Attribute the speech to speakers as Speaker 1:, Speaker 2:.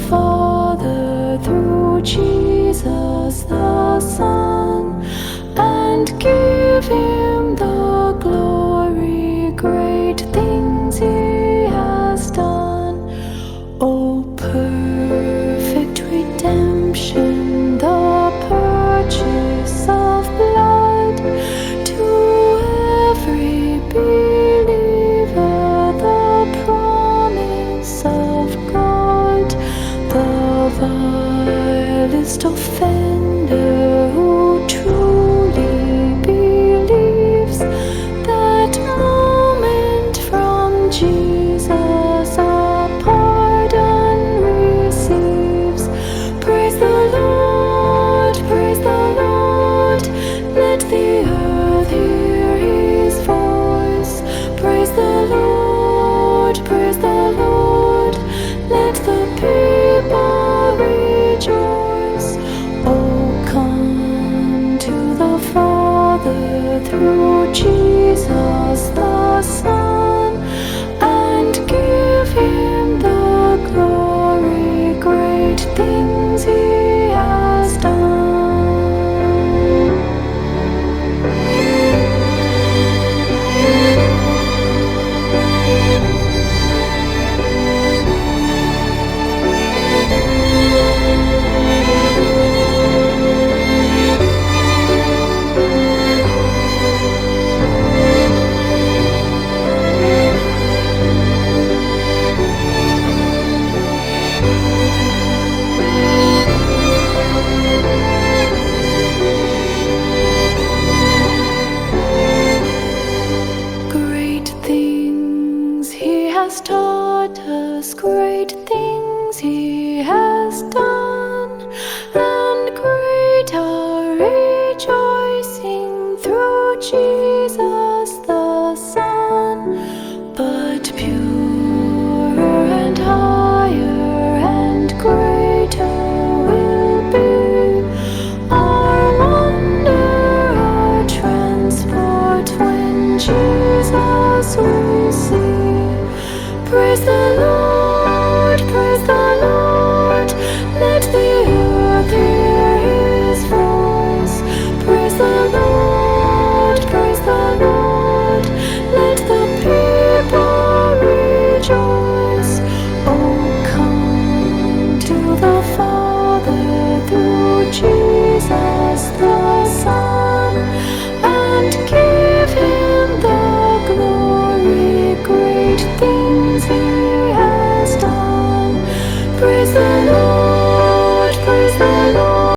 Speaker 1: Father through Jesus the Son, and give Him the glory. Great things He has done. O perfect redemption, the purchase of blood, to every believer the promise of God. The vilest offender who truly believes that moment from Jesus a pardon receives. Praise the Lord, praise the Lord, let the earth hear His voice. Praise the Lord, praise the Lord, let the people rejoice. Oh, come to the Father through Jesus the Son, and give Him the glory. Great things He has done. Great things He has taught us, great things He has done, and great our rejoicing through Jesus the Son. But purer and higher and greater will be our wonder, our transport when Jesus we see. Praise the Lord, praise the Lord, let the earth hear His voice. Praise the Lord, praise the Lord, let the people rejoice. Oh, come to the Father through Jesus